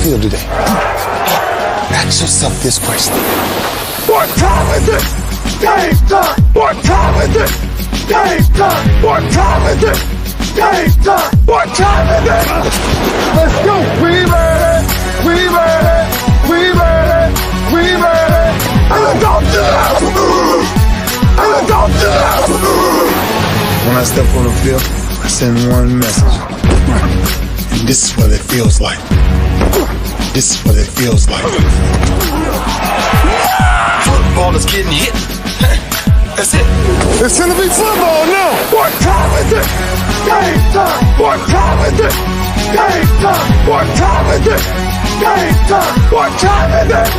feel today? Ask yourself this question. What time is it? Game time! What time is it? Game time! What time is it? Game time! What time is it? Let's go! We ready! We ready! We ready! We ready! And don't do that! And don't do that! When I step on the field, I send one message. And this is what it feels like. This is what it feels like. Football is getting hit. That's it. It's gonna be football now! What time is it? Game time! What time is it? Game time! What time is it? Game time! What time is it?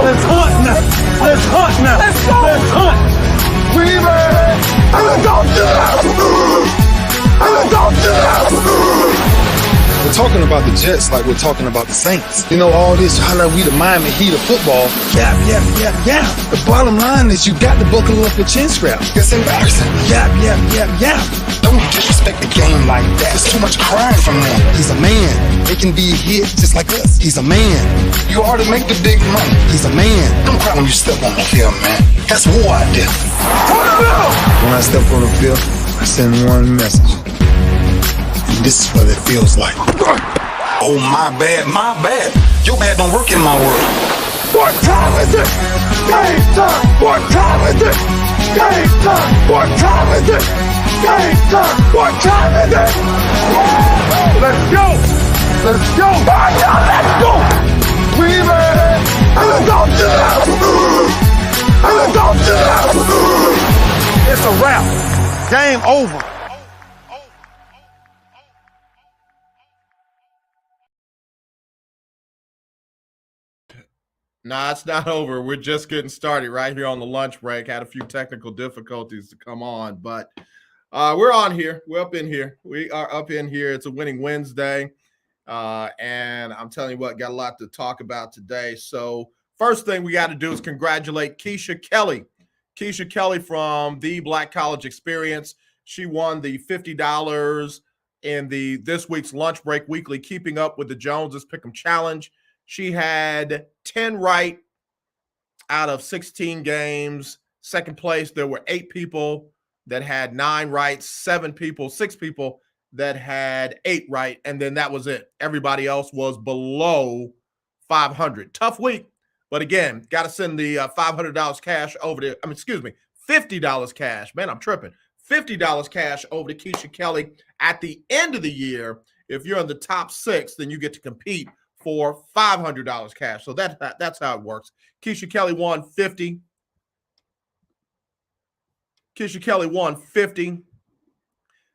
Let's hunt now! Let's hunt now! Let's go! Let's hunt! We ready! And let's go do that! And let's go do that! We're talking about the Jets like we're talking about the Saints. You know, all this, how like we the Miami Heat of football. Yeah. The bottom line is you got to buckle up your chin strap. It's embarrassing. Yeah. Don't disrespect the game like that. There's too much crying from them. He's a man. They can be hit just like us. He's a man. You already make the big money. He's a man. Don't cry when you step on the field, man. That's war out there. When I step on the field, I send one message. And this is what it feels like. Oh, my bad. Your bad don't work in my world. What time is it? Game time! What time is it? Game time! What time is it? Game time! What time is it? Let's go! Let's go! Let's go! We ready! And let's go do that! And let's go do that! It's a wrap. Game over. Nah, it's not over. We're just getting started right here on the lunch break. Had a few technical difficulties to come on, but we're on here. We're up in here. We are up in here. It's a winning Wednesday, and I'm telling you what, got a lot to talk about today. So first thing we got to do is congratulate Keisha Kelly. Keisha Kelly from the Black College Experience. She won the $50 in this week's Lunch Break Weekly Keeping Up with the Joneses Pick'em Challenge. She had 10 right out of 16 games. Second place, there were 8 people that had 9 right, 6 people that had 8 right, and then that was it. Everybody else was below 500. Tough week, but again, got to send the $500 cash over to, $50 cash. Man, I'm tripping. $50 cash over to Keisha Kelly at the end of the year. If you're in the top 6, then you get to compete for $500 cash. So that's how it works. Keisha Kelly won 50. Keisha Kelly won 50.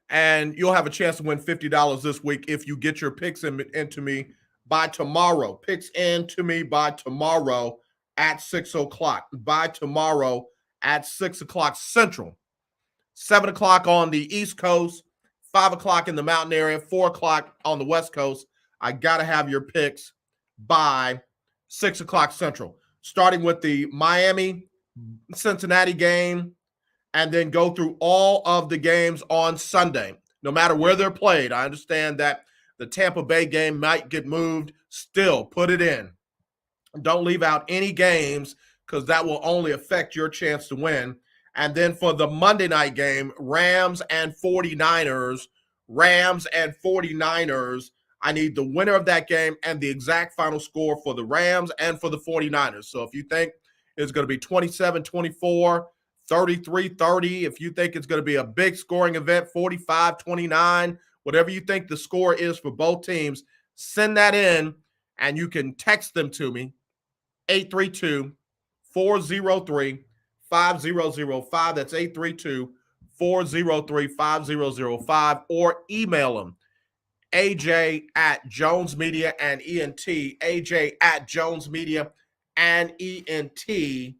And you'll have a chance to win $50 this week if you get your picks into me by tomorrow. Picks into me by tomorrow at 6 o'clock. By tomorrow at 6 o'clock Central. 7 o'clock on the East Coast. 5 o'clock in the Mountain area. 4 o'clock on the West Coast. I got to have your picks by 6 o'clock Central, starting with the Miami-Cincinnati game, and then go through all of the games on Sunday, no matter where they're played. I understand that the Tampa Bay game might get moved. Still, put it in. Don't leave out any games because that will only affect your chance to win. And then for the Monday night game, Rams and 49ers, I need the winner of that game and the exact final score for the Rams and for the 49ers. So if you think it's going to be 27-24, 33-30, if you think it's going to be a big scoring event, 45-29, whatever you think the score is for both teams, send that in and you can text them to me, 832-403-5005. That's 832-403-5005, or email them. AJ at Jones Media and ENT, AJ at Jones Media and ENT.com.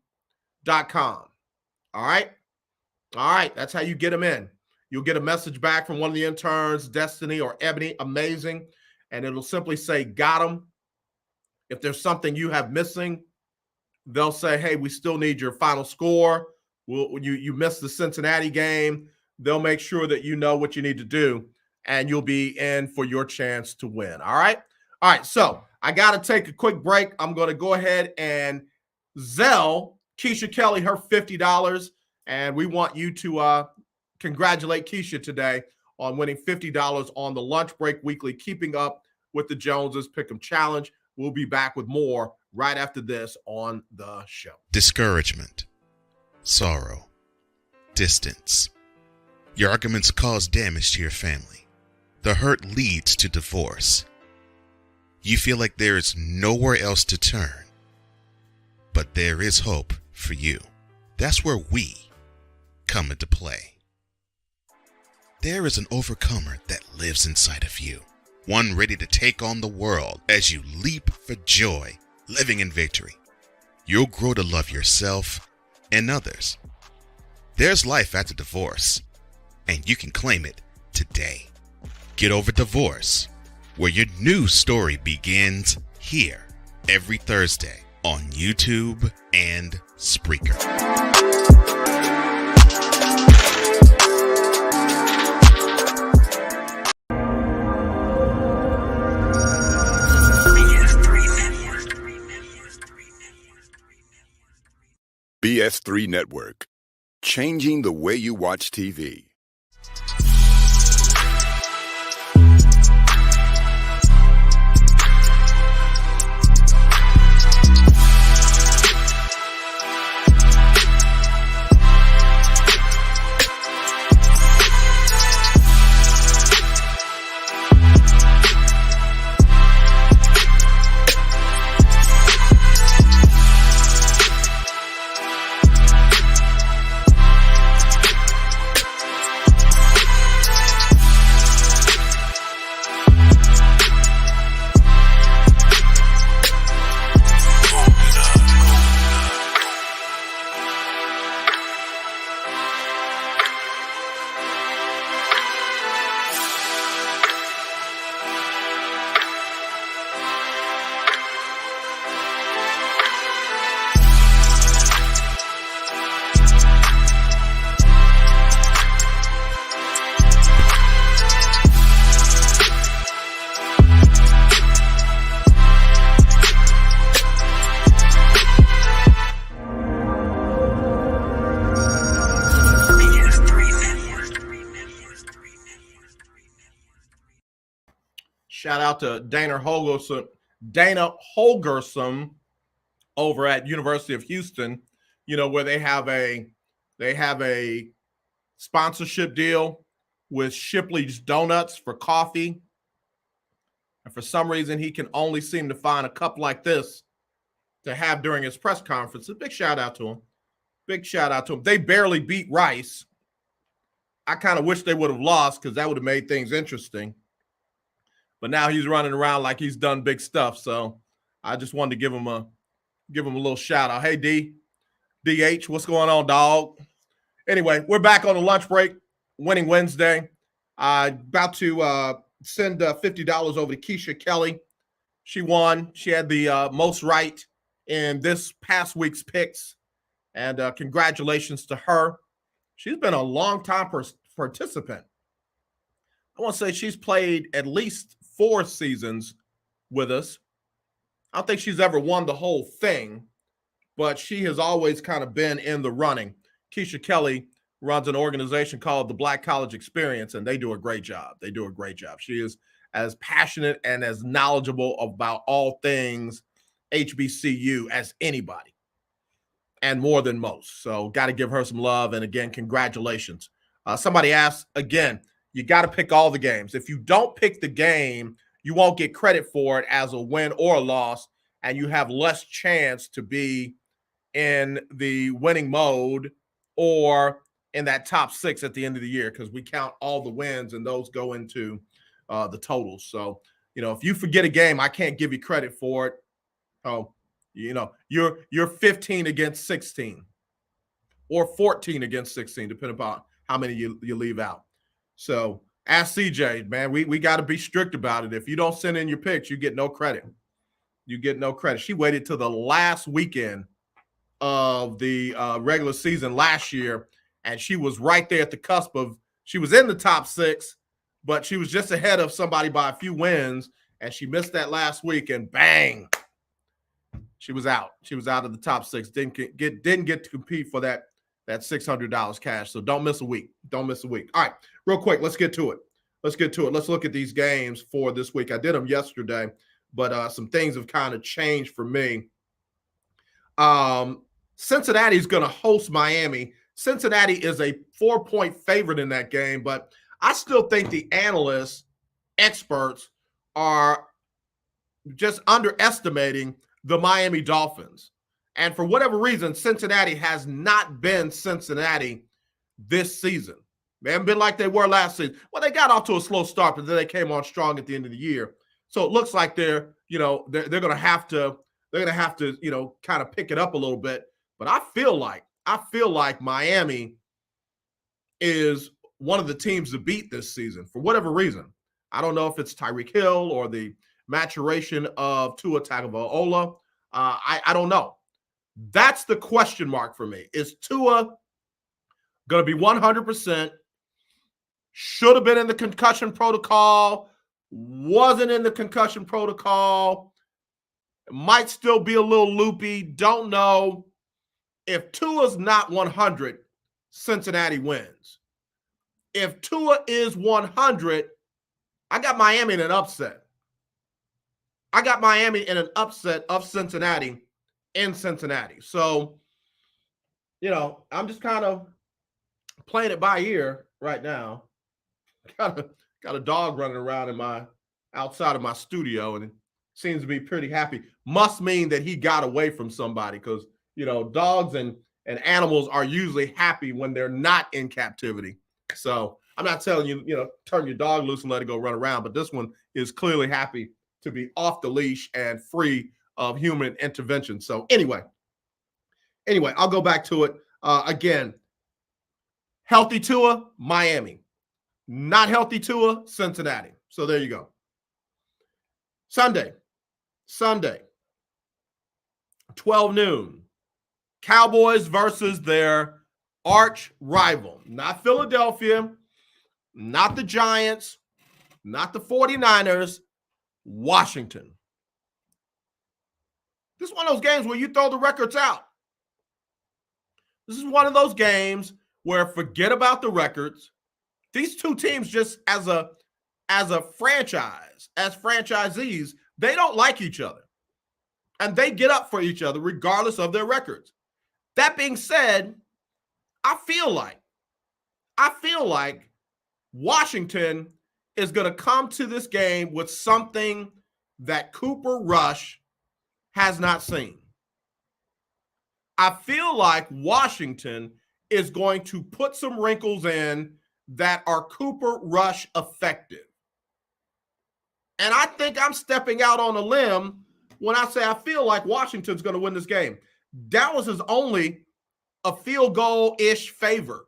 All right. That's how you get them in. You'll get a message back from one of the interns, Destiny or Ebony, amazing. And it'll simply say, got them. If there's something you have missing, they'll say, hey, we still need your final score. You missed the Cincinnati game. They'll make sure that you know what you need to do, and you'll be in for your chance to win. All right. All right, so I got to take a quick break. I'm going to go ahead and Zelle Keisha Kelly her $50, and we want you to congratulate Keisha today on winning $50 on the Lunch Break Weekly Keeping Up with the Joneses Pick'em Challenge. We'll be back with more right after this on the show. Discouragement, sorrow, distance. Your arguments cause damage to your family. The hurt leads to divorce. You feel like there is nowhere else to turn. But there is hope for you. That's where we come into play. There is an overcomer that lives inside of you. One ready to take on the world as you leap for joy, living in victory. You'll grow to love yourself and others. There's life after divorce, and you can claim it today. Get Over Divorce, where your new story begins here every Thursday on YouTube and Spreaker. BS3 Network, changing the way you watch TV. Shout out to Dana Holgerson over at University of Houston, where they have a sponsorship deal with Shipley's Donuts for coffee. And for some reason, he can only seem to find a cup like this to have during his press conference. A big shout out to him. Big shout out to him. They barely beat Rice. I kind of wish they would have lost because that would have made things interesting. But now he's running around like he's done big stuff. So I just wanted to give him a little shout out. Hey, DH, what's going on, dog? Anyway, we're back on the lunch break, Winning Wednesday. About to send $50 over to Keisha Kelly. She won. She had the most right in this past week's picks. And congratulations to her. She's been a long-time participant. I want to say she's played at least 4 seasons with us. I don't think she's ever won the whole thing, but she has always kind of been in the running. Keisha Kelly runs an organization called the Black College Experience, and they do a great job. She is as passionate and as knowledgeable about all things HBCU as anybody, and more than most. So got to give her some love. And again, congratulations. Somebody asked again, you got to pick all the games. If you don't pick the game, you won't get credit for it as a win or a loss, and you have less chance to be in the winning mode or in that top 6 at the end of the year, because we count all the wins and those go into the totals. So, if you forget a game, I can't give you credit for it. Oh, you're 15 against 16 or 14 against 16, depending upon how many you leave out. So ask CJ, man, we got to be strict about it. If you don't send in your picks, you get no credit. She waited till the last weekend of the regular season last year, and she was right there at the cusp of, she was in the top 6, but she was just ahead of somebody by a few wins, and she missed that last week, and bang, she was out. She was out of the top 6. Didn't get to compete for that $600 cash. So don't miss a week. Don't miss a week. All right, real quick, let's get to it. Let's look at these games for this week. I did them yesterday, but some things have kind of changed for me. Cincinnati's going to host Miami. Cincinnati is a 4-point favorite in that game, but I still think the analysts, experts, are just underestimating the Miami Dolphins. And for whatever reason, Cincinnati has not been Cincinnati this season. They haven't been like they were last season. Well, they got off to a slow start, but then they came on strong at the end of the year. So it looks like they're going to have to kind of pick it up a little bit. But I feel like Miami is one of the teams to beat this season for whatever reason. I don't know if it's Tyreek Hill or the maturation of Tua Tagovailoa. I don't know. That's the question mark for me. Is Tua going to be 100%? Should have been in the concussion protocol. Wasn't in the concussion protocol. Might still be a little loopy. Don't know. If Tua's not 100, Cincinnati wins. If Tua is 100, I got Miami in an upset. I got Miami in an upset of Cincinnati in Cincinnati. So, I'm just kind of playing it by ear right now. Got a dog running around outside of my studio, and it seems to be pretty happy. Must mean that he got away from somebody, because dogs and animals are usually happy when they're not in captivity. So I'm not telling you, turn your dog loose and let it go run around, but this one is clearly happy to be off the leash and free of human intervention. So anyway, I'll go back to it. Again, healthy Tua, Miami. Not healthy Tua, Cincinnati. So there you go. Sunday, 12 noon. Cowboys versus their arch rival. Not Philadelphia, not the Giants, not the 49ers, Washington. This is one of those games where you throw the records out. This is one of those games where forget about the records. These two teams, just as a franchise, as franchisees, they don't like each other. And they get up for each other regardless of their records. That being said, I feel like Washington is going to come to this game with something that Cooper Rush has not seen. I feel like Washington is going to put some wrinkles in that are Cooper Rush effective. And I think I'm stepping out on a limb when I say I feel like Washington's going to win this game. Dallas is only a field goal-ish favorite.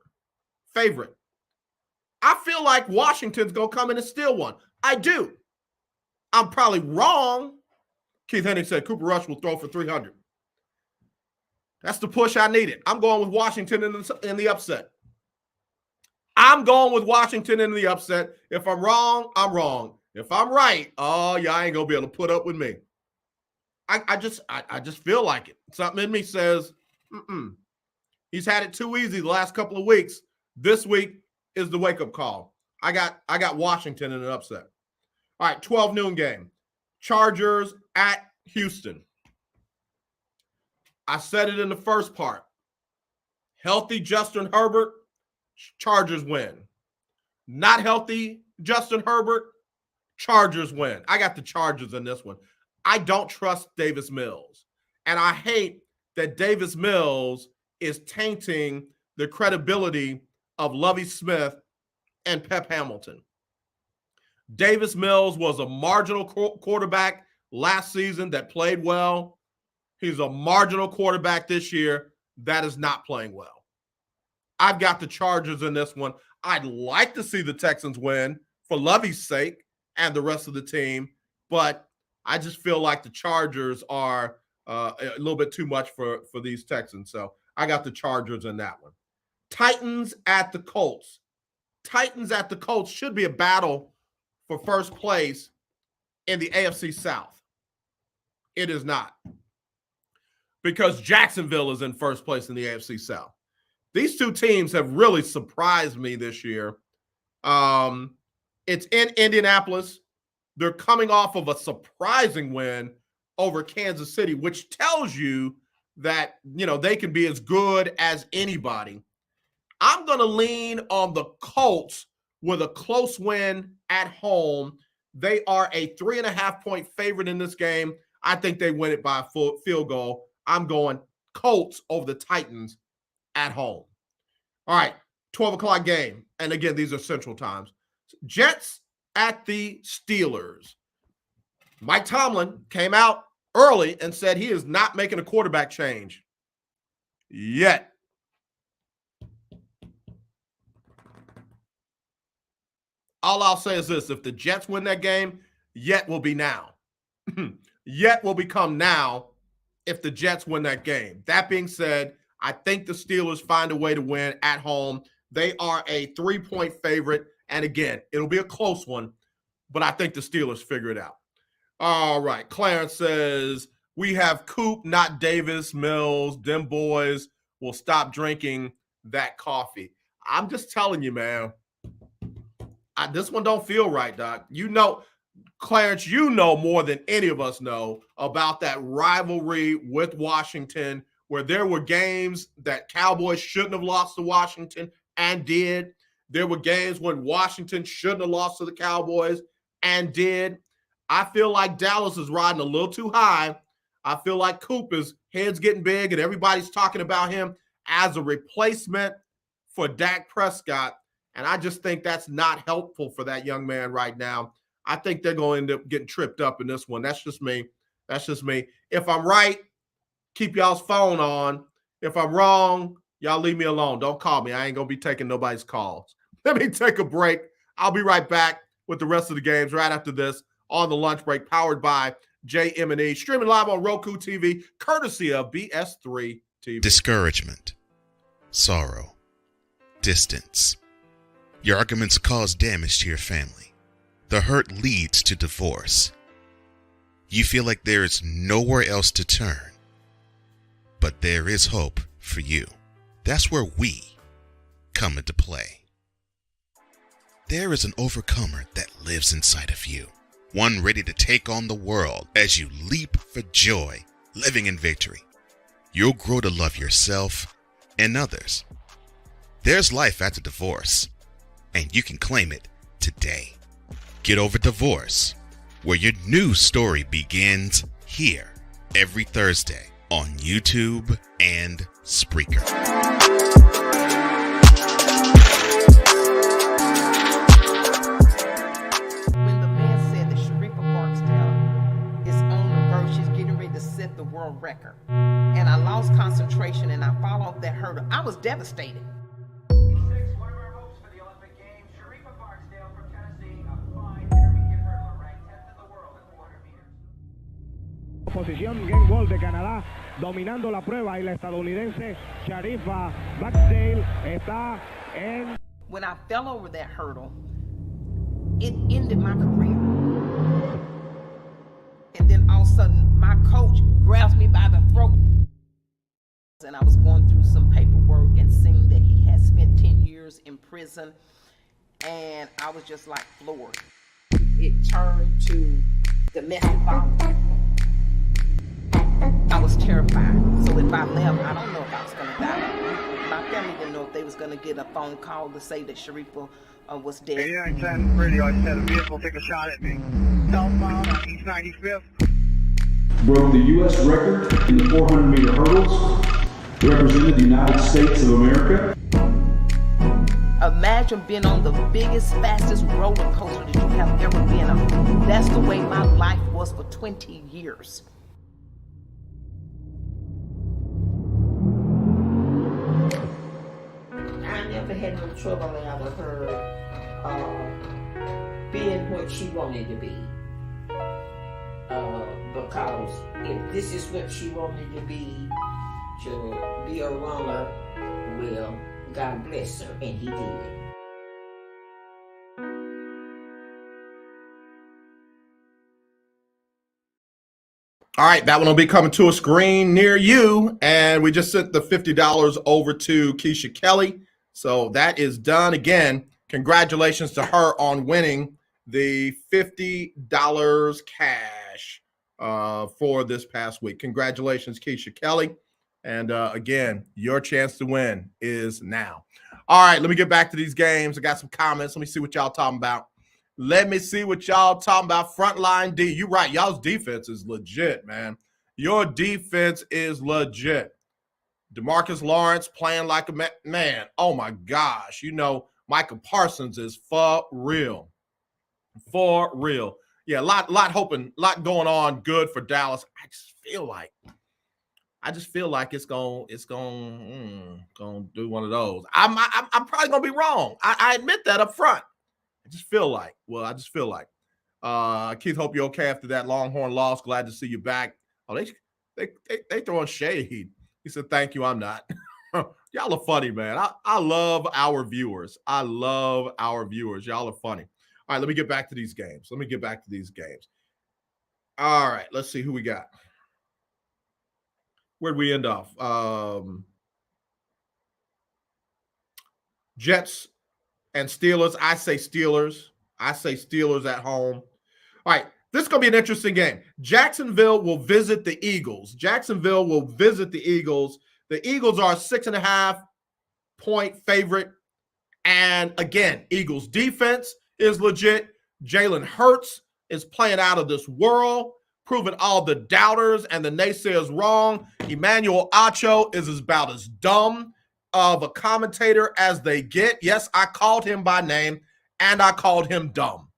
I feel like Washington's going to come in and steal one. I do. I'm probably wrong. Keith Hennig said Cooper Rush will throw for 300. That's the push I needed. I'm going with Washington in the upset. I'm going with Washington in the upset. If I'm wrong, I'm wrong. If I'm right, oh, y'all ain't going to be able to put up with me. I just feel like it. Something in me says, He's had it too easy the last couple of weeks. This week is the wake-up call. I got Washington in an upset. All right, 12 noon game. Chargers at Houston. I said it in the first part. Healthy Justin Herbert, Chargers win. Not healthy Justin Herbert, Chargers win. I got the Chargers in this one. I don't trust Davis Mills. And I hate that Davis Mills is tainting the credibility of Lovie Smith and Pep Hamilton. Davis Mills was a marginal quarterback last season that played well. He's a marginal quarterback this year that is not playing well. I've got the Chargers in this one. I'd like to see the Texans win for Lovie's sake and the rest of the team, but I just feel like the Chargers are a little bit too much for these Texans. So I got the Chargers in that one. Titans at the Colts. Titans at the Colts should be a battle for first place in the AFC South. It is not. Because Jacksonville is in first place in the AFC South. These two teams have really surprised me this year. It's in Indianapolis. They're coming off of a surprising win over Kansas City, which tells you that, they can be as good as anybody. I'm going to lean on the Colts with a close win at home. They are a 3.5-point favorite in this game. I think they win it by a full field goal. I'm going Colts over the Titans at home. All right, 12 o'clock game. And again, these are Central times. Jets at the Steelers. Mike Tomlin came out early and said he is not making a quarterback change yet. All I'll say is this: if the Jets win that game, yet will be now. Yet will become now if the Jets win that game. That being said, I think the Steelers find a way to win at home. They are a 3-point favorite. And again, it'll be a close one, but I think the Steelers figure it out. All right. Clarence says, we have Coop, not Davis, Mills. Them boys will stop drinking that coffee. I'm just telling you, man. This one don't feel right, Doc. Clarence, more than any of us know about that rivalry with Washington, where there were games that Cowboys shouldn't have lost to Washington and did. There were games when Washington shouldn't have lost to the Cowboys and did. I feel like Dallas is riding a little too high. I feel like Cooper's head's getting big and everybody's talking about him as a replacement for Dak Prescott. And I just think that's not helpful for that young man right now. I think they're going to end up getting tripped up in this one. That's just me. If I'm right, keep y'all's phone on. If I'm wrong, y'all leave me alone. Don't call me. I ain't going to be taking nobody's calls. Let me take a break. I'll be right back with the rest of the games right after this on the lunch break, powered by JM&E, streaming live on ROKU TV, courtesy of BS3 TV. Discouragement, sorrow, distance. Your arguments cause damage to your family. The hurt leads to divorce. You feel like there is nowhere else to turn. But there is hope for you. That's where we come into play. There is an overcomer that lives inside of you. One ready to take on the world as you leap for joy, living in victory. You'll grow to love yourself and others. There's life after divorce, and you can claim it today. Get Over Divorce, where your new story begins here every Thursday on YouTube and Spreaker. When the man said that Sharifa Barksdale is on the verge, she's getting ready to set the world record. And I lost concentration and I followed that hurdle. I was devastated. One of our hopes for the Olympic Games, Sharifa Barksdale from Tennessee, a fine intermediate hurdler, ranked 10th in the world at 400 meters. Posición game ball de Canadá, dominando la prueba, y la estadounidense Sharifa Barksdale está en. When I fell over that hurdle, it ended my career. And then all of a sudden, my coach grabs me by the throat. And I was going through some paperwork and seeing that he had spent 10 years in prison. And I was just like floored. It turned to domestic violence. I was terrified. So if I left, I don't know if I was going to die. My family didn't know if they was going to get a phone call to say that Sharifa was dead. Yeah, I said pretty. I said a vehicle took a shot at me. Southbound on East 95th. Broke the U.S. record in the 400-meter hurdles. Represented the United States of America. Imagine being on the biggest, fastest roller coaster that you have ever been on. That's the way my life was for 20 years. I never had no trouble out of her being what she wanted to be. Because if this is what she wanted to be a runner, well, God bless her, and he did. All right, that one will be coming to a screen near you. And we just sent the $50 over to Keisha Kelly. So that is done. Again, congratulations to her on winning the $50 cash for this past week. Congratulations, Keisha Kelly. And again, your chance to win is now. All right, let me get back to these games. I got some comments. Let me see what y'all talking about. Let me see what y'all talking about. Frontline D. You right. Y'all's defense is legit, man. Your defense is legit. DeMarcus Lawrence playing like a man. Oh, my gosh. You know, Micah Parsons is for real. For real. Yeah, a lot going on good for Dallas. I just feel like it's gonna do one of those. I'm probably gonna be wrong. I admit that up front. I just feel like. Keith, hope you're okay after that Longhorn loss. Glad to see you back. Oh, they throwing shade. He said, "Thank you, I'm not." Y'all are funny, man. I love our viewers. Y'all are funny. All right, let me get back to these games. All right, let's see who we got. Where'd we end off? Jets and Steelers. I say Steelers at home. All right, this is going to be an interesting game. Jacksonville will visit the Eagles. The Eagles are a 6.5-point favorite. And again, Eagles defense is legit. Jalen Hurts is playing out of this world, proving all the doubters and the naysayers wrong. Emmanuel Acho is about as dumb of a commentator as they get. Yes, I called him by name, and I called him dumb.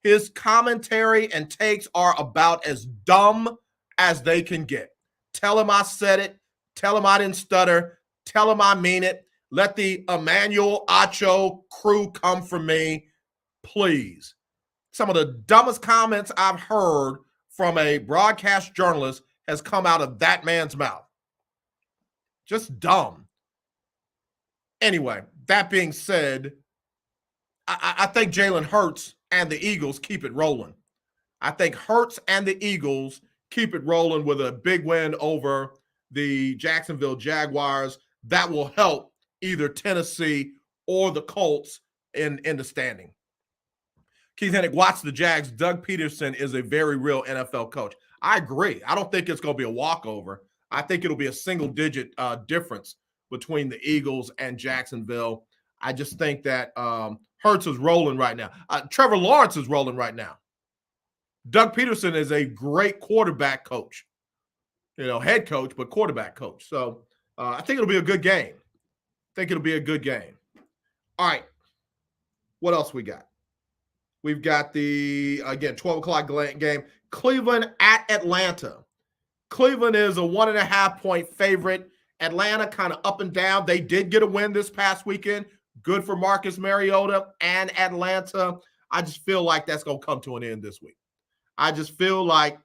His commentary and takes are about as dumb as they can get. Tell him I said it. Tell him I didn't stutter. Tell him I mean it. Let the Emmanuel Acho crew come for me, please. Some of the dumbest comments I've heard from a broadcast journalist has come out of that man's mouth. Just dumb. Anyway, that being said, I think Jalen Hurts and the Eagles keep it rolling. with a big win over the Jacksonville Jaguars. That will help either Tennessee or the Colts in the standing. Keith Hennig, watch the Jags. Doug Peterson is a very real NFL coach. I agree. I don't think it's going to be a walkover. I think it'll be a single-digit difference between the Eagles and Jacksonville. I just think that Hurts is rolling right now. Trevor Lawrence is rolling right now. Doug Peterson is a great quarterback coach. Head coach, but quarterback coach. So I think it'll be a good game. All right. What else we got? We've got the, 12 o'clock game. Cleveland at Atlanta. Cleveland is a 1.5-point favorite. Atlanta kind of up and down. They did get a win this past weekend. Good for Marcus Mariota and Atlanta. I just feel like that's going to come to an end this week. I just feel like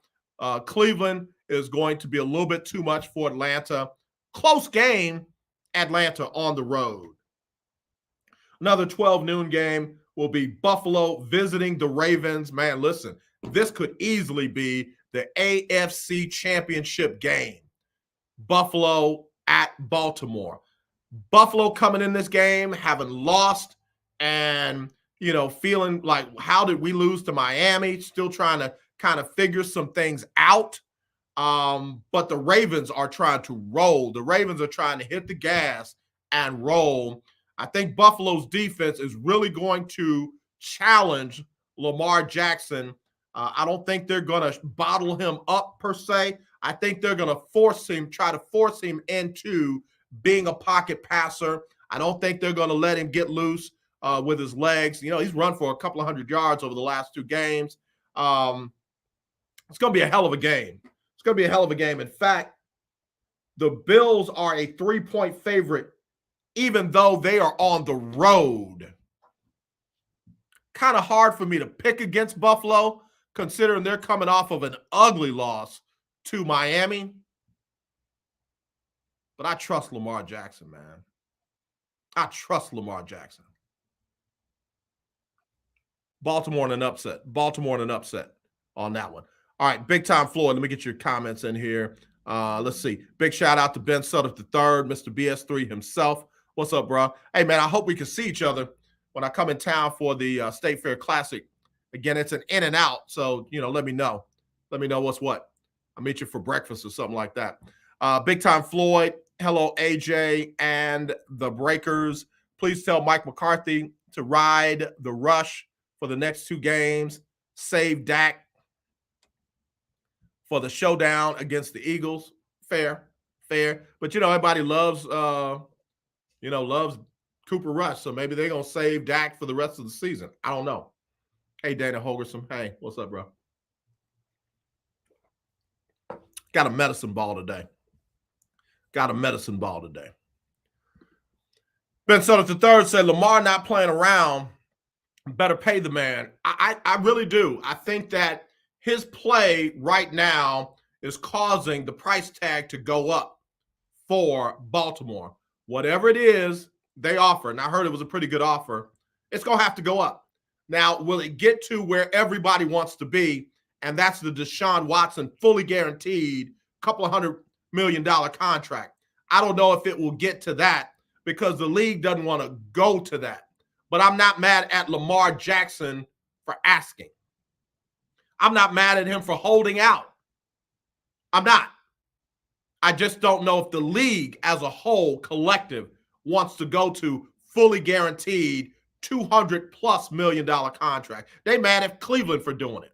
Cleveland is going to be a little bit too much for Atlanta. Close game, Atlanta on the road. Another 12 noon game will be Buffalo visiting the Ravens. Man, listen, this could easily be the AFC Championship game. Buffalo at Baltimore. Buffalo coming in this game, having lost and, feeling like, how did we lose to Miami? Still trying to kind of figure some things out. But the Ravens are trying to roll. The Ravens are trying to hit the gas and roll. I think Buffalo's defense is really going to challenge Lamar Jackson. I don't think they're going to bottle him up per se. I think they're going to try to force him into being a pocket passer. I don't think they're going to let him get loose with his legs. He's run for a couple of 100 yards over the last 2 games. It's going to be a hell of a game. In fact, the Bills are a 3-point favorite, even though they are on the road. Kind of hard for me to pick against Buffalo, considering they're coming off of an ugly loss to Miami. But I trust Lamar Jackson, man. Baltimore in an upset on that one. All right, big time Floyd. Let me get your comments in here. Let's see. Big shout out to Ben Sutter III, Mr. BS3 himself. What's up, bro? Hey, man, I hope we can see each other when I come in town for the State Fair Classic. Again, it's an in and out, so, let me know. Let me know what's what. I'll meet you for breakfast or something like that. Big time Floyd. Hello, AJ and the Breakers. Please tell Mike McCarthy to ride the rush for the next 2 games. Save Dak for the showdown against the Eagles. Fair. But, everybody loves, loves Cooper Rush, so maybe they're going to save Dak for the rest of the season. I don't know. Hey, Dana Holgerson. Hey, what's up, bro? Got a medicine ball today. Ben Sutter III said, Lamar not playing around, better pay the man. I really do. I think that his play right now is causing the price tag to go up for Baltimore. Whatever it is they offer, and I heard it was a pretty good offer, it's going to have to go up. Now, will it get to where everybody wants to be, and that's the Deshaun Watson fully guaranteed $200 million contract? I don't know if it will get to that because the league doesn't want to go to that. But I'm not mad at Lamar Jackson for asking. I'm not mad at him for holding out. I'm not. I just don't know if the league as a whole, collective, wants to go to fully guaranteed $200+ million contract. They mad at Cleveland for doing it.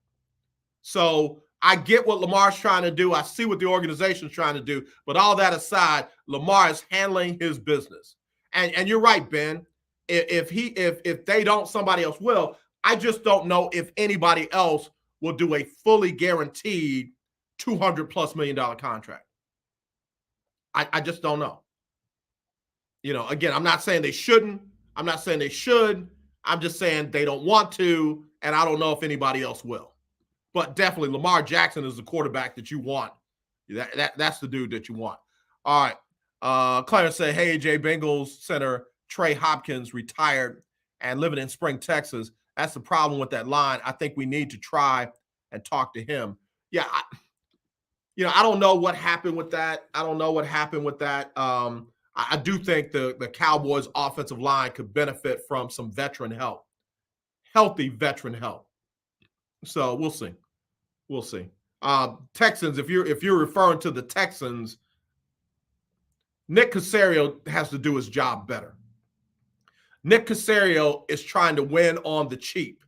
So I get what Lamar's trying to do. I see what the organization's trying to do. But all that aside, Lamar is handling his business. And you're right, Ben. If they don't, somebody else will. I just don't know if anybody else will do a fully guaranteed $200+ million contract. I just don't know. Again, I'm not saying they shouldn't. I'm not saying they should. I'm just saying they don't want to, and I don't know if anybody else will. But definitely Lamar Jackson is the quarterback that you want. That's the dude that you want. All right. Clarence said, hey, AJ, Bengals center Trey Hopkins retired and living in Spring, Texas. That's the problem with that line. I think we need to try and talk to him. Yeah, I don't know what happened with that. I do think the Cowboys' offensive line could benefit from some veteran help, healthy veteran help. So we'll see. Texans, if you're referring to the Texans, Nick Caserio has to do his job better. Nick Caserio is trying to win on the cheap.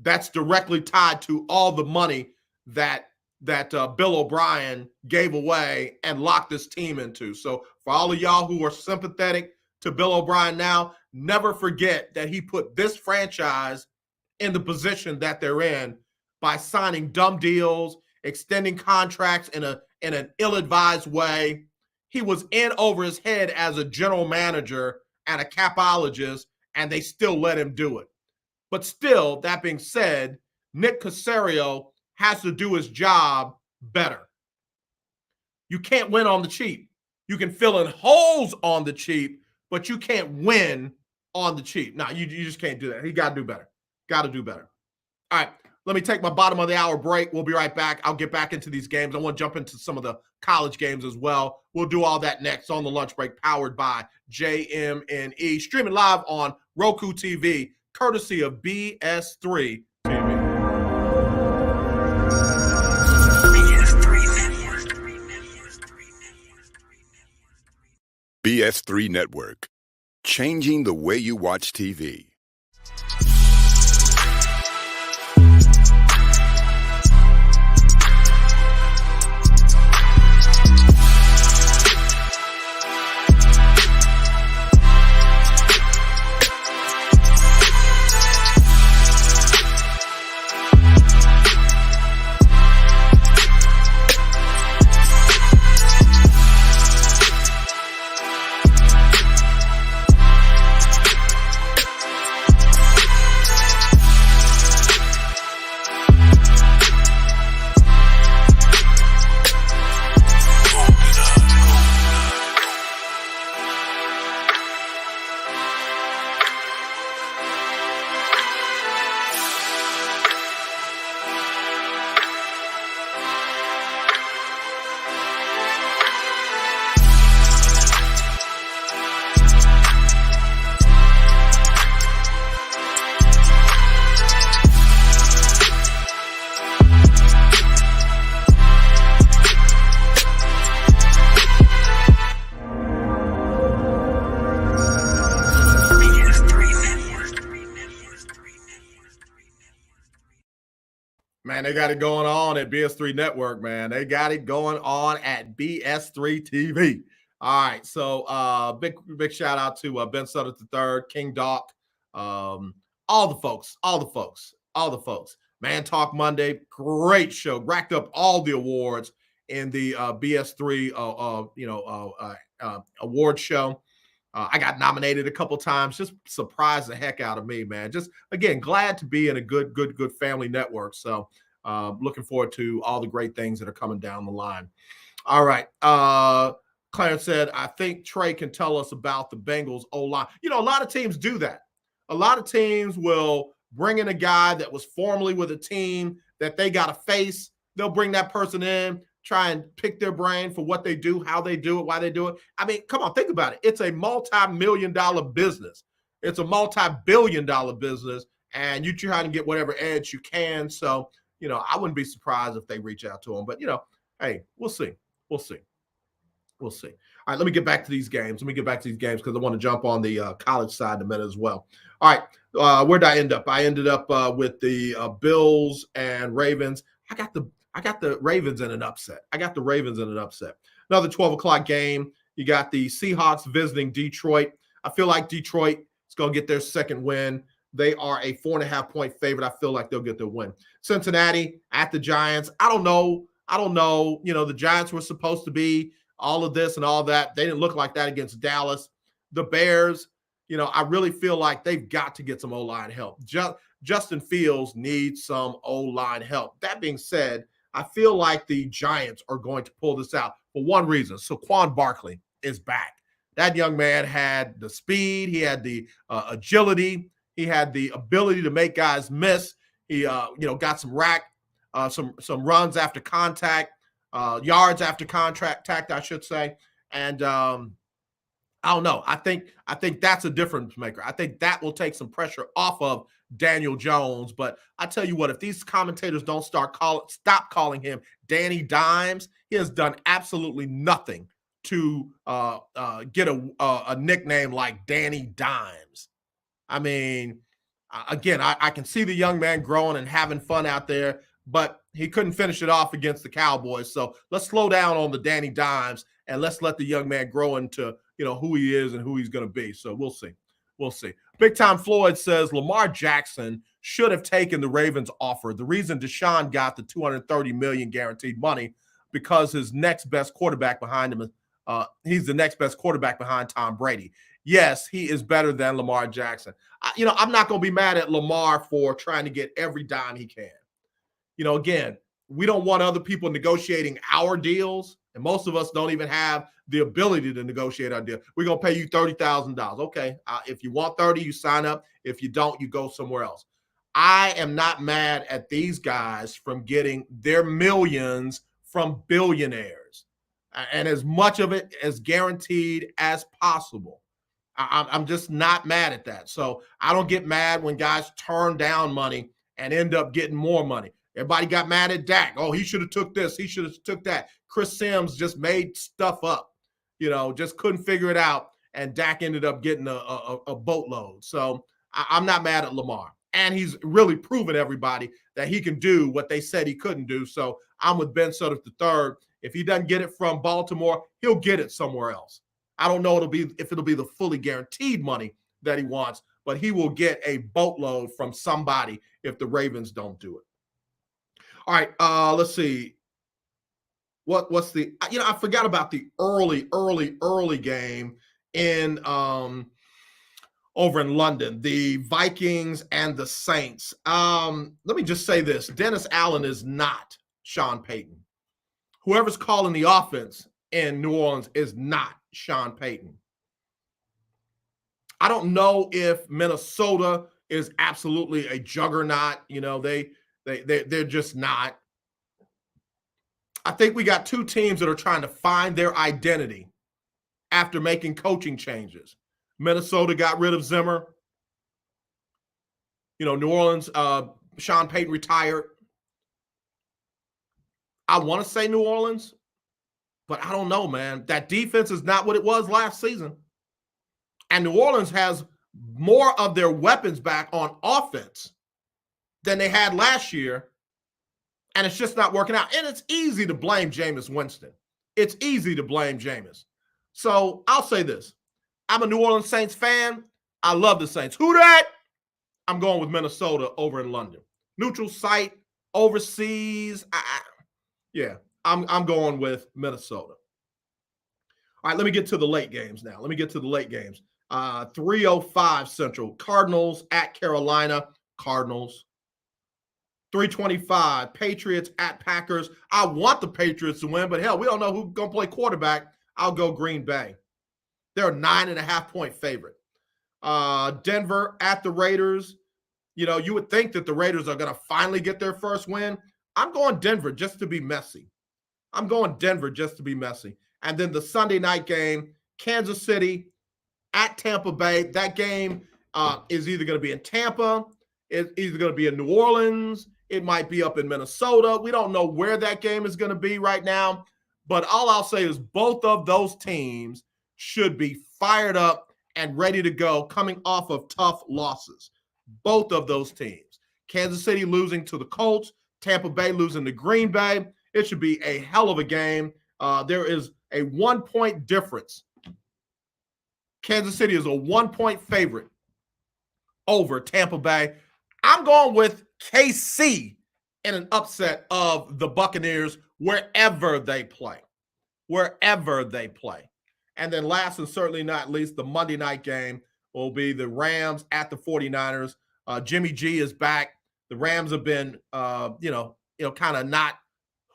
That's directly tied to all the money that Bill O'Brien gave away and locked this team into. So for all of y'all who are sympathetic to Bill O'Brien now, never forget that he put this franchise in the position that they're in by signing dumb deals, extending contracts in an ill-advised way. He was in over his head as a general manager and a capologist, and they still let him do it. But still, that being said, Nick Caserio has to do his job better. You can't win on the cheap. You can fill in holes on the cheap, but you can't win on the cheap. No, you just can't do that. He got to do better. Got to do better. All right, let me take my bottom of the hour break. We'll be right back. I'll get back into these games. I want to jump into some of the college games as well. We'll do all that next on the lunch break, powered by JM&E. Streaming live on ROKU TV, courtesy of BS3 TV. BS3 Network, changing the way you watch TV. Man, they got it going on at BS3 Network, man. They got it going on at BS3 TV. All right, so big shout out to Ben Sutter III, King Doc, all the folks. Man Talk Monday, great show. Racked up all the awards in the BS3 award show. I got nominated a couple times. Just surprised the heck out of me, man. Just again, glad to be in a good family network. So looking forward to all the great things that are coming down the line. All right. Clarence said, I think Trey can tell us about the Bengals O-line. You know, a lot of teams do that. A lot of teams will bring in a guy that was formerly with a team that they got to face. They'll bring that person in, try and pick their brain for what they do, how they do it, why they do it. I mean, come on, think about it. It's a multi-million-dollar business. It's a multi-billion-dollar business, and you try to get whatever edge you can. So, you know, I wouldn't be surprised if they reach out to him. But, you know, hey, we'll see. We'll see. All right, let me get back to these games. Because I want to jump on the college side in a minute as well. All right, where did I end up? I ended up with the Bills and Ravens. I got the Ravens in an upset. Another 12 o'clock game. You got the Seahawks visiting Detroit. I feel like Detroit is going to get their second win. They are a 4.5-point favorite. I feel like they'll get their win. Cincinnati at the Giants. I don't know. You know, the Giants were supposed to be all of this and all that. They didn't look like that against Dallas. The Bears, you know, I really feel like they've got to get some O-line help. Justin Fields needs some O-line help. That being said, I feel like the Giants are going to pull this out for one reason. Saquon Barkley is back. That young man had the speed. He had the agility. He had the ability to make guys miss. He, got some runs after contact. Yards after contact, I should say. And I don't know. I think that's a difference maker. I think that will take some pressure off of Daniel Jones. But I tell you what, if these commentators don't stop calling him Danny Dimes, he has done absolutely nothing to get a nickname like Danny Dimes. I mean, again, I can see the young man growing and having fun out there, but he couldn't finish it off against the Cowboys. So let's slow down on the Danny Dimes and let's let the young man grow into, you know, who he is and who he's going to be. So we'll see. Big Time Floyd says Lamar Jackson should have taken the Ravens offer. The reason Deshaun got the $230 million guaranteed money because his next best quarterback behind him, he's the next best quarterback behind Tom Brady. Yes, he is better than Lamar Jackson. I'm not going to be mad at Lamar for trying to get every dime he can. You know, again, we don't want other people negotiating our deals, and most of us don't even have the ability to negotiate our deal. We're going to pay you $30,000. Okay, if you want 30, you sign up. If you don't, you go somewhere else. I am not mad at these guys from getting their millions from billionaires and as much of it as guaranteed as possible. I'm just not mad at that. So I don't get mad when guys turn down money and end up getting more money. Everybody got mad at Dak. Oh, he should have took this. He should have took that. Chris Sims just made stuff up, just couldn't figure it out. And Dak ended up getting a boatload. So I'm not mad at Lamar. And he's really proven everybody that he can do what they said he couldn't do. So I'm with Ben Sutter III. If he doesn't get it from Baltimore, he'll get it somewhere else. I don't know if it'll be the fully guaranteed money that he wants, but he will get a boatload from somebody if the Ravens don't do it. All right, let's see. What's the I forgot about the early game in over in London, the Vikings and the Saints. Let me just say this. Dennis Allen is not Sean Payton. Whoever's calling the offense in New Orleans is not Sean Payton. I don't know if Minnesota is absolutely a juggernaut. They're just not. I think we got two teams that are trying to find their identity after making coaching changes. Minnesota got rid of Zimmer. New Orleans, Sean Payton retired. I want to say New Orleans, but I don't know, man. That defense is not what it was last season. And New Orleans has more of their weapons back on offense than they had last year. and it's just not working out. And it's easy to blame Jameis Winston. It's easy to blame Jameis. So I'll say this. I'm a New Orleans Saints fan. I love the Saints. Who that? I'm going with Minnesota over in London. Neutral site, overseas. I'm going with Minnesota. All right, let me get to the late games now. 3:05 Central. Cardinals at Carolina. Cardinals. 3:25 Patriots at Packers. I want the Patriots to win, but hell, we don't know who's going to play quarterback. I'll go Green Bay. They're a 9.5-point favorite. Denver at the Raiders. You know, you would think that the Raiders are going to finally get their first win. I'm going Denver just to be messy. And then the Sunday night game, Kansas City at Tampa Bay. That game is either going to be in Tampa, it's either going to be in New Orleans, it might be up in Minnesota. We don't know where that game is going to be right now. But all I'll say is both of those teams should be fired up and ready to go coming off of tough losses. Both of those teams. Kansas City losing to the Colts, Tampa Bay losing to Green Bay. It should be a hell of a game. There is a 1-point difference. Kansas City is a 1-point favorite over Tampa Bay. I'm going with KC in an upset of the Buccaneers wherever they play. And then last and certainly not least, the Monday night game will be the Rams at the 49ers. Jimmy G is back. The Rams have been, kind of not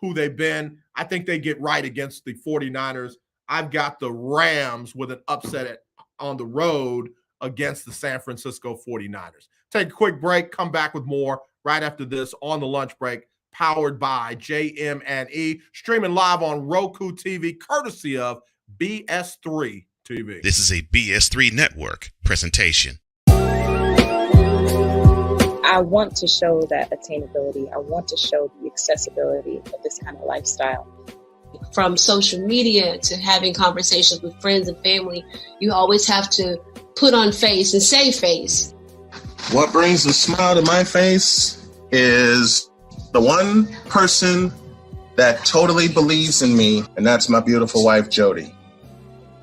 who they've been. I think they get right against the 49ers. I've got the Rams with an upset on the road against the San Francisco 49ers. Take a quick break, come back with more right after this on the lunch break, powered by JM&E, streaming live on ROKU TV, courtesy of BS3 TV. This is a BS3 network presentation. I want to show that attainability. I want to show the accessibility of this kind of lifestyle. From social media to having conversations with friends and family, you always have to put on face and say face. What brings a smile to my face is the one person that totally believes in me, and that's my beautiful wife, Jody.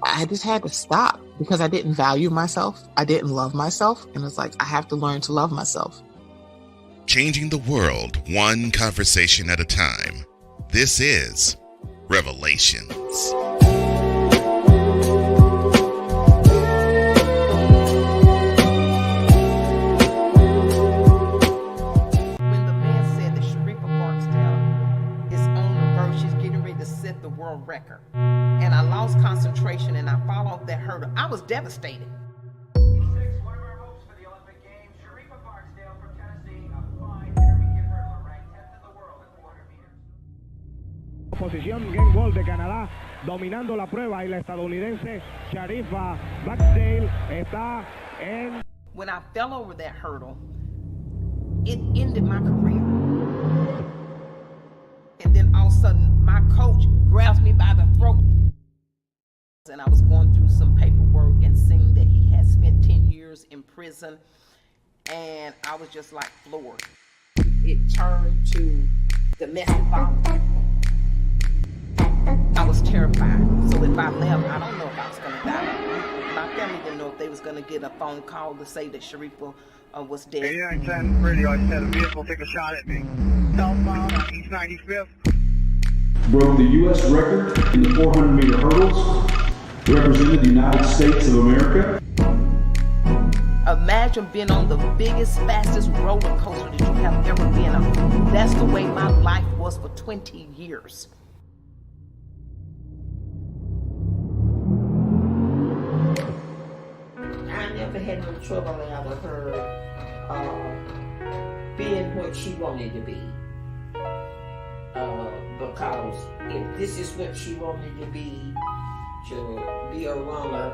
I just had to stop because I didn't value myself. I didn't love myself. And it's like, I have to learn to love myself. Changing the world one conversation at a time. This is Revelations. The world record, and I lost concentration and I followed that hurdle. I was devastated. One of our hopes for the Olympic Games, Sharifa Barksdale from Tennessee, a fine intermediate hurdler ranked 10th in the world at 400 meters. Posición game ball de Canadá, dominando la prueba, y la estadounidense Sharifa Barksdale está en. When I fell over that hurdle, it ended my career. And then all of a sudden, my coach grabs me by the throat. And I was going through some paperwork and seeing that he had spent 10 years in prison. And I was just like floored. It turned to domestic violence. I was terrified. So if I left, I don't know if I was going to die. My family didn't know if they was going to get a phone call to say that Sharifa was dead. 8910 radio, I said a vehicle took a shot at me. Southbound on East 95th. Broke the U.S. record in the 400-meter hurdles. Represented the United States of America. Imagine being on the biggest, fastest roller coaster that you have ever been on. That's the way my life was for 20 years. I never had no trouble out of her being what she wanted to be. Because if this is what she wanted to be a runner,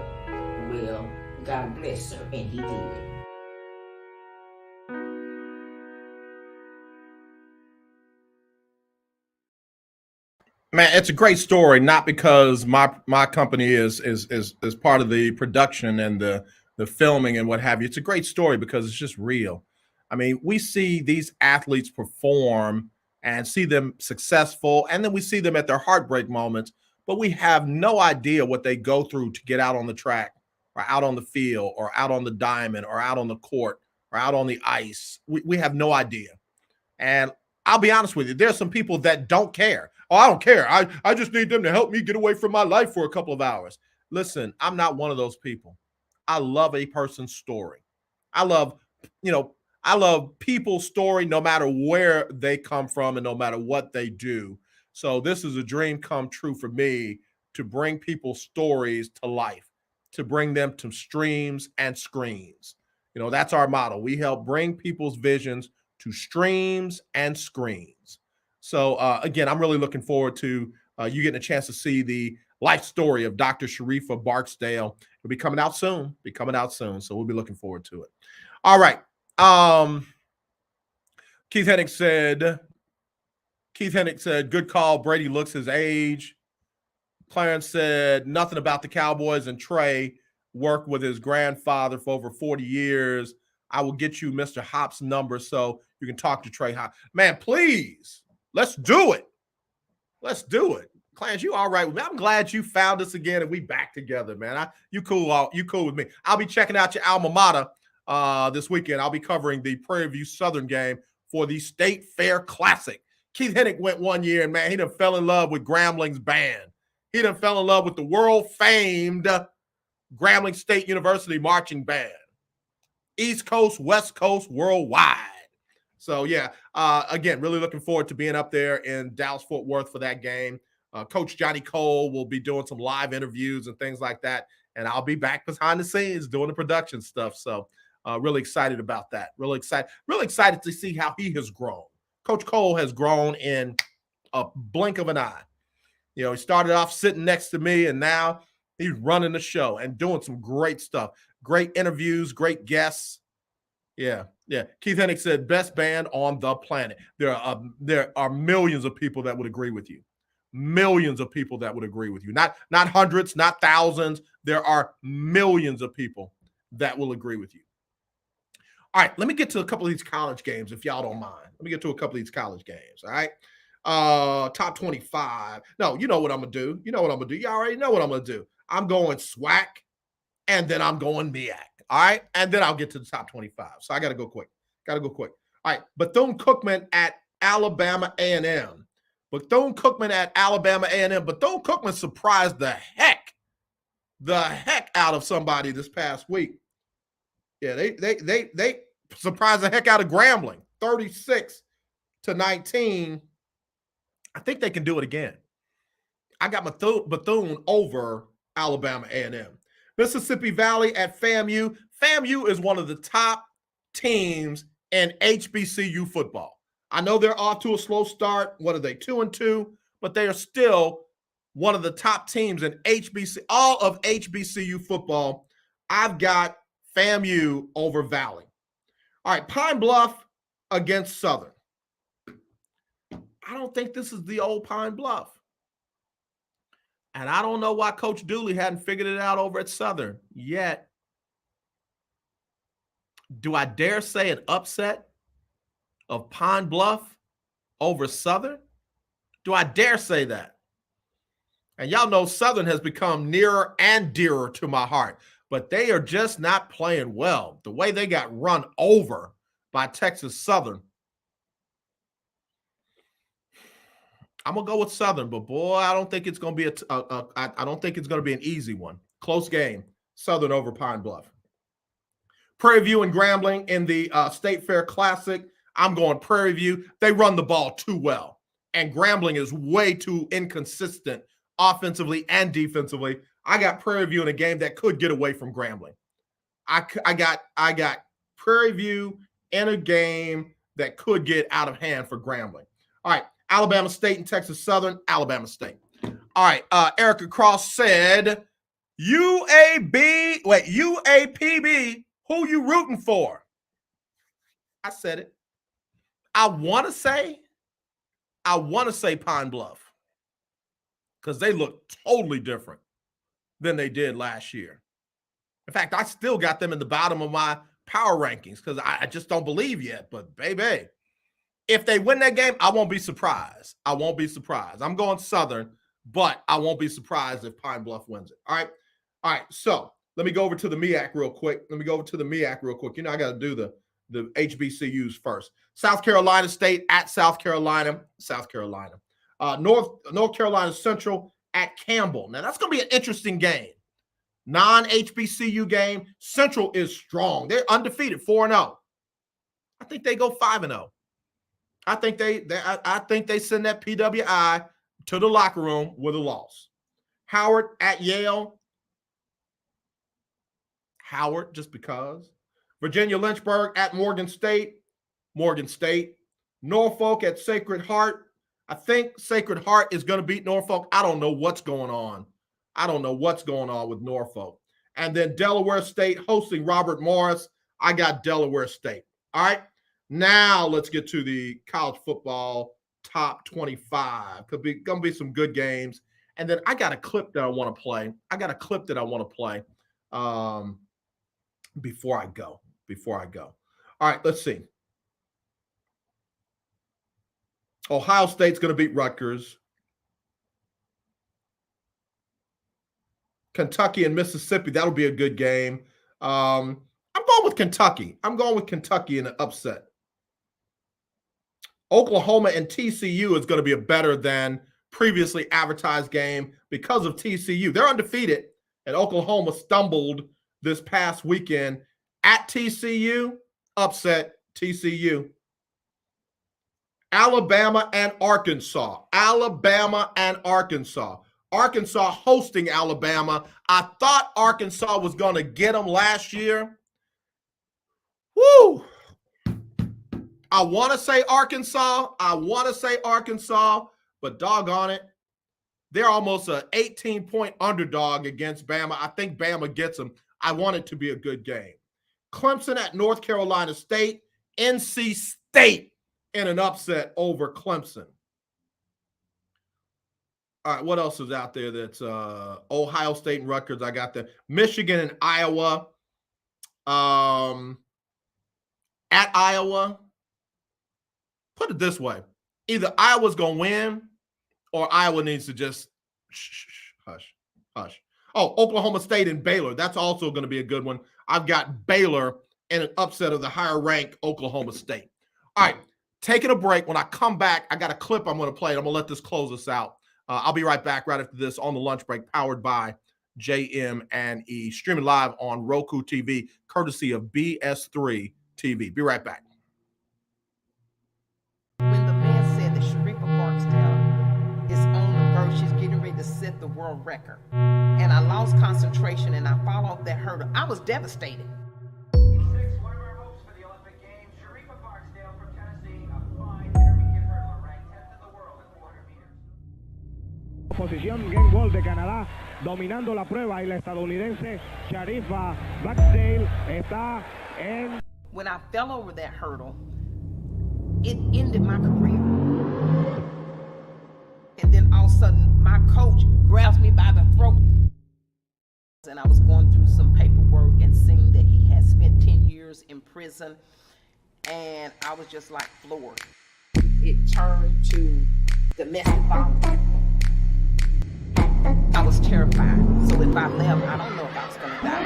well, God bless her, and he did. Man, it's a great story, not because my company is part of the production and the filming and what have you. It's a great story because it's just real. I mean, we see these athletes perform and see them successful. And then we see them at their heartbreak moments, but we have no idea what they go through to get out on the track or out on the field or out on the diamond or out on the court or out on the ice. We have no idea. And I'll be honest with you, there's some people that don't care. Oh, I don't care. I just need them to help me get away from my life for a couple of hours. Listen, I'm not one of those people. I love a person's story. I love people's story no matter where they come from and no matter what they do. So this is a dream come true for me to bring people's stories to life, to bring them to streams and screens. That's our motto. We help bring people's visions to streams and screens. So again, I'm really looking forward to you getting a chance to see the life story of Dr. Sharifa Barksdale. It'll be coming out soon. So we'll be looking forward to it. All right. Keith Hennick said, good call. Brady looks his age. Clarence said, nothing about the Cowboys, and Trey worked with his grandfather for over 40 years. I will get you Mr. Hop's number so you can talk to Trey Hop. Man, please, let's do it. Clarence, you all right with me? I'm glad you found us again and we back together, man. You cool with me. I'll be checking out your alma mater this weekend. I'll be covering the Prairie View Southern game for the State Fair Classic. Keith Hennick went one year, and man, he done fell in love with Grambling's band. He done fell in love with the world-famed Grambling State University marching band. East Coast, West Coast, worldwide. So, yeah, again, really looking forward to being up there in Dallas-Fort Worth for that game. Coach Johnny Cole will be doing some live interviews and things like that, and I'll be back behind the scenes doing the production stuff. So, really excited about that. Really excited to see how he has grown. Coach Cole has grown in a blink of an eye. He started off sitting next to me, and now he's running the show and doing some great stuff. Great interviews, great guests. Yeah. Keith Hennick said, best band on the planet. There are millions of people that would agree with you. Millions of people that would agree with you. Not hundreds, not thousands. There are millions of people that will agree with you. All right, let me get to a couple of these college games, if y'all don't mind. Let me get to a couple of these college games, all right? Top 25. No, you know what I'm going to do. You already know what I'm going to do. I'm going SWAC, and then I'm going MEAC, all right? And then I'll get to the top 25. So I got to go quick. All right, Bethune-Cookman at Alabama A&M. Bethune-Cookman surprised the heck out of somebody this past week. Yeah, they surprised the heck out of Grambling, 36-19. I think they can do it again. I got Bethune over Alabama A&M. Mississippi Valley at FAMU. FAMU is one of the top teams in HBCU football. I know they're off to a slow start. What are they, 2-2? But they are still one of the top teams in all of HBCU football. I've got FAMU over Valley. All right, Pine Bluff against Southern. I don't think this is the old Pine Bluff. And I don't know why Coach Dooley hadn't figured it out over at Southern yet. Do I dare say an upset of Pine Bluff over Southern? Do I dare say that? And y'all know Southern has become nearer and dearer to my heart, but they are just not playing well. The way they got run over by Texas Southern. I'm gonna go with Southern, but boy, I don't think it's gonna be I don't think it's gonna be an easy one. Close game. Southern over Pine Bluff. Prairie View and Grambling in the State Fair Classic. I'm going Prairie View. They run the ball too well, and Grambling is way too inconsistent offensively and defensively. I got Prairie View in a game that could get away from Grambling. I got Prairie View in a game that could get out of hand for Grambling. All right, Alabama State and Texas Southern, Alabama State. All right, Erica Cross said, UAPB, who you rooting for? I said it. I want to say Pine Bluff because they look totally different than they did last year. In fact, I still got them in the bottom of my power rankings because I just don't believe yet. But, baby, If they win that game, I won't be surprised. I won't be surprised. I'm going Southern, but I won't be surprised if Pine Bluff wins it. All right. So let me go over to the MEAC real quick. You know, I got to do the HBCUs first. South Carolina State at South Carolina. North Carolina Central at Campbell. Now, that's going to be an interesting game. Non-HBCU game. Central is strong. They're undefeated, 4-0. I think they go 5-0. I think they send that PWI to the locker room with a loss. Howard at Yale. Howard, just because. Virginia Lynchburg at Morgan State. Norfolk at Sacred Heart. I think Sacred Heart is going to beat Norfolk. I don't know what's going on. With Norfolk. And then Delaware State hosting Robert Morris. I got Delaware State. All right. Now let's get to the college football top 25. Going to be some good games. And then I got a clip that I want to play. Before I go. All right, let's see. Ohio State's going to beat Rutgers. Kentucky and Mississippi, that'll be a good game. I'm going with Kentucky. In an upset. Oklahoma and TCU is going to be a better than previously advertised game because of TCU. They're undefeated, and Oklahoma stumbled this past weekend at TCU. Upset TCU. Alabama and Arkansas. Arkansas hosting Alabama. I thought Arkansas was going to get them last year. Woo! I want to say Arkansas, but doggone it, they're almost an 18-point underdog against Bama. I think Bama gets them. I want it to be a good game. Clemson at North Carolina State. NC State in an upset over Clemson. All right, what else is out there that's Ohio State and Rutgers? I got the Michigan and Iowa. At Iowa, put it this way. Either Iowa's going to win or Iowa needs to just hush. Oh, Oklahoma State and Baylor. That's also going to be a good one. I've got Baylor in an upset of the higher-ranked Oklahoma State. All right, taking a break. When I come back, I got a clip I'm going to play. I'm going to let this close us out. I'll be right back right after this on the lunch break, powered by JM&E, streaming live on ROKU TV, courtesy of BS3 TV. Be right back. When the man said that Sharifa Barksdale is on the verge, she's getting ready to set the world record. And I lost concentration and I followed that hurdle. I was devastated. One of our hopes for the Olympic Games, Sharifa Barksdale from Tennessee, a fine intermediate hurdler, ranked 10th in the world at 400 meters. Posición game ball de Canadá, dominando la prueba, y la estadounidense Sharifa Barksdale está en. When I fell over that hurdle, it ended my career. And then all of a sudden, my coach grabs me by the throat. And I was going through some paperwork and seeing that he had spent 10 years in prison. And I was just like floored. It turned to domestic violence. I was terrified. So if I left, I don't know if I was going to die.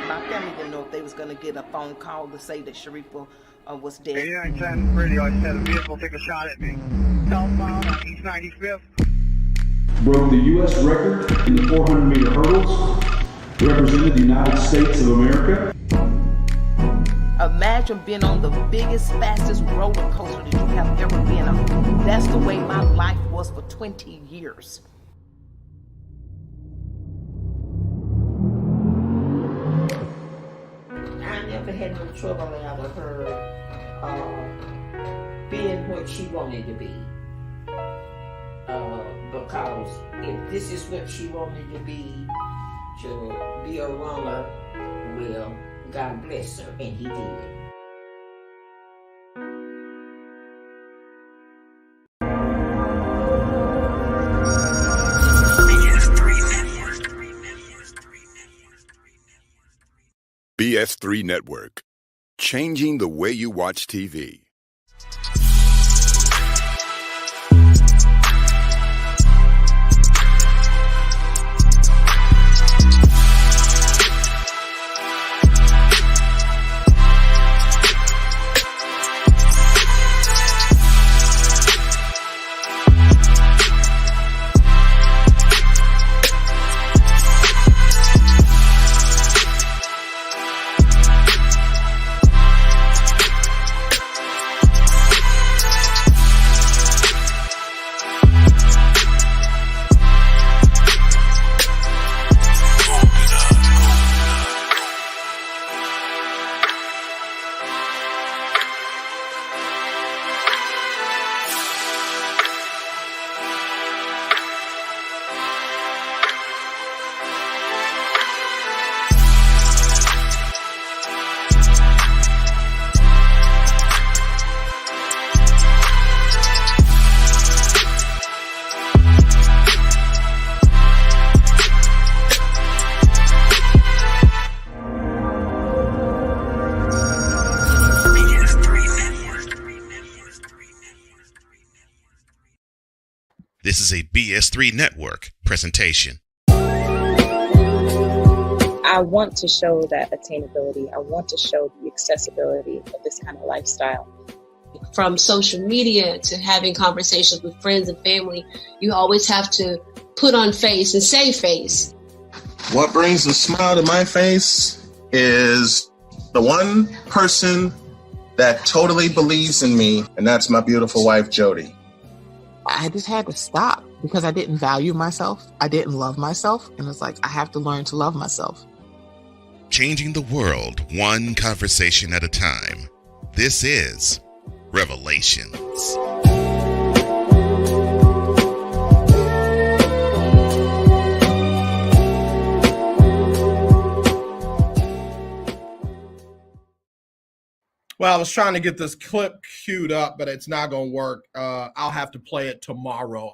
My family didn't know if they was going to get a phone call to say that Sharifa was dead. 8910 radio, I said a vehicle took a shot at me. Southbound on East 95th. Broke the U.S. record in the 400-meter hurdles. Represented the United States of America. Imagine being on the biggest, fastest roller coaster that you have ever been on. That's the way my life was for 20 years. I never had no trouble out of her being what she wanted to be. Because if this is what she wanted to be a runner, well, God bless her, and he did. BS3 Network. Changing the way you watch TV. This is a BS3 Network presentation. I want to show that attainability. I want to show the accessibility of this kind of lifestyle. From social media to having conversations with friends and family, you always have to put on face and say face. What brings a smile to my face is the one person that totally believes in me, and that's my beautiful wife, Jody. I just had to stop because I didn't value myself. I didn't love myself. And it's like, I have to learn to love myself. Changing the world one conversation at a time. This is Revelations. Well, I was trying to get this clip queued up, but it's not going to work. I'll have to play it tomorrow.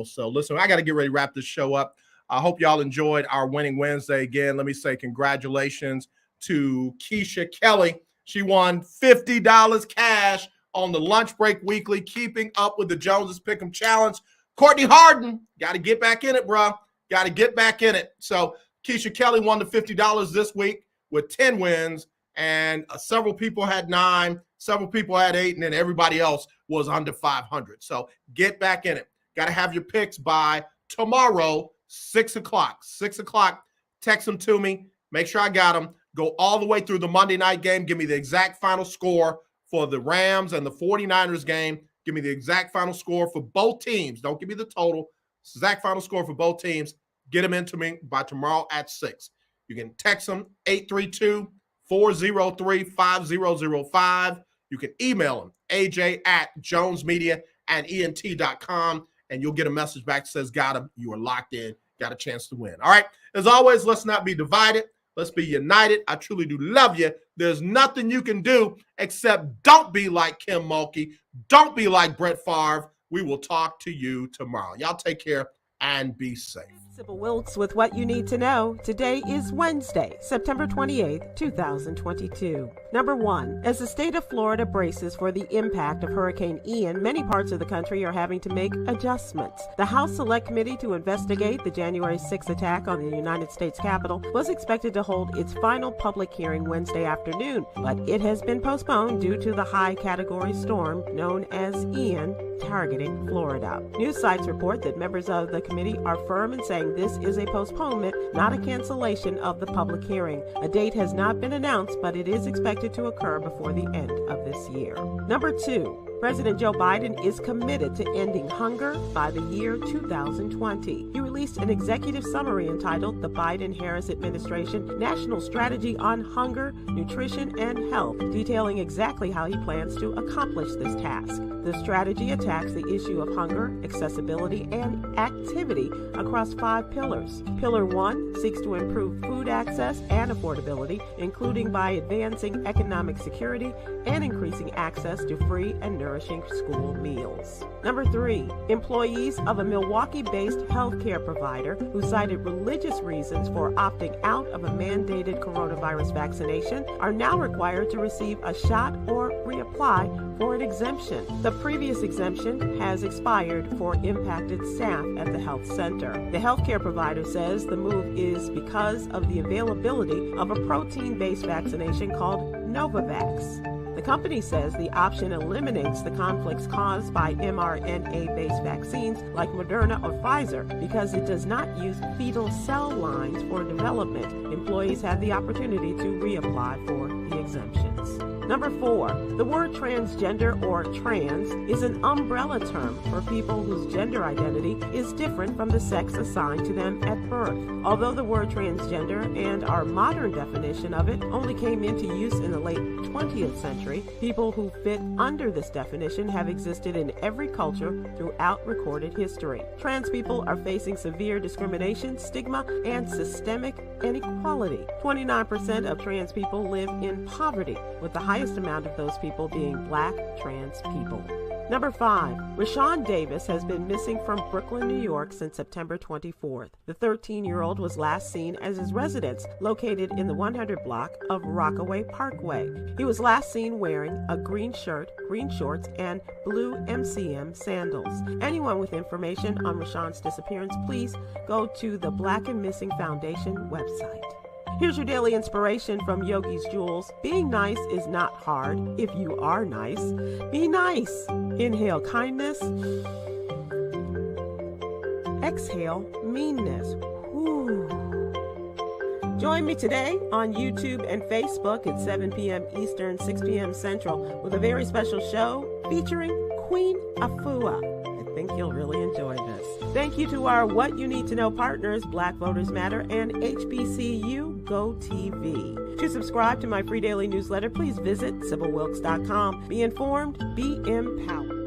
So listen, I got to get ready to wrap this show up. I hope y'all enjoyed our Winning Wednesday. Again, let me say congratulations to Keisha Kelly. She won $50 cash on the Lunch Break Weekly, Keeping Up with the Joneses Pick'em Challenge. Courtney Harden, got to get back in it, bro. Got to get back in it. So Keisha Kelly won the $50 this week with 10 wins. And several people had 9, several people had 8, and then everybody else was under 500. So get back in it. Got to have your picks by tomorrow, 6 o'clock. 6 o'clock, text them to me. Make sure I got them. Go all the way through the Monday night game. Give me the exact final score for the Rams and the 49ers game. Give me the exact final score for both teams. Don't give me the total. Exact final score for both teams. Get them into me by tomorrow at 6. You can text them 832-403-5005. You can email them, aj@jonesmedia@ent.com, and you'll get a message back that says, got him, you are locked in, got a chance to win. All right, as always, let's not be divided. Let's be united. I truly do love you. There's nothing you can do except don't be like Kim Mulkey. Don't be like Brett Favre. We will talk to you tomorrow. Y'all take care and be safe. Sybil Wilkes with what you need to know. Today is Wednesday, September 28th, 2022. Number 1, as the state of Florida braces for the impact of Hurricane Ian, many parts of the country are having to make adjustments. The House Select Committee to investigate the January 6th attack on the United States Capitol was expected to hold its final public hearing Wednesday afternoon, but it has been postponed due to the high category storm known as Ian targeting Florida. News sites report that members of the committee are firm in saying this is a postponement, not a cancellation of the public hearing. A date has not been announced, but it is expected to occur before the end of this year. Number 2, President Joe Biden is committed to ending hunger by the year 2020. He released an executive summary entitled The Biden-Harris Administration National Strategy on Hunger, Nutrition, and Health, detailing exactly how he plans to accomplish this task. The strategy attacks the issue of hunger, accessibility, and activity across 5 pillars. Pillar 1 seeks to improve food access and affordability, including by advancing economic security and increasing access to free and nourishing school meals. Number 3, employees of a Milwaukee-based healthcare provider who cited religious reasons for opting out of a mandated coronavirus vaccination are now required to receive a shot or reapply for an exemption. The previous exemption has expired for impacted staff at the health center. The healthcare provider says the move is because of the availability of a protein-based vaccination called Novavax. The company says the option eliminates the conflicts caused by mRNA-based vaccines like Moderna or Pfizer because it does not use fetal cell lines for development. Employees have the opportunity to reapply for the exemptions. Number 4, the word transgender or trans is an umbrella term for people whose gender identity is different from the sex assigned to them at birth. Although the word transgender and our modern definition of it only came into use in the late 20th century, people who fit under this definition have existed in every culture throughout recorded history. Trans people are facing severe discrimination, stigma, and systemic inequality. 29% of trans people live in poverty, with the highest amount of those people being Black trans people. Number 5. Rashawn Davis has been missing from Brooklyn, New York since September 24th. The 13-year-old was last seen at his residence located in the 100 block of Rockaway Parkway. He was last seen wearing a green shirt, green shorts, and blue MCM sandals. Anyone with information on Rashawn's disappearance, please go to the Black and Missing Foundation website. Here's your daily inspiration from Yogi's Jewels. Being nice is not hard if you are nice. Be nice. Inhale kindness. Exhale meanness. Whew. Join me today on YouTube and Facebook at 7 p.m. Eastern, 6 p.m. Central with a very special show featuring Queen Afua. I think you'll really enjoy this. Thank you to our What You Need to Know partners, Black Voters Matter and HBCU Go TV. To subscribe to my free daily newsletter, please visit SibylWilkes.com. Be informed, be empowered.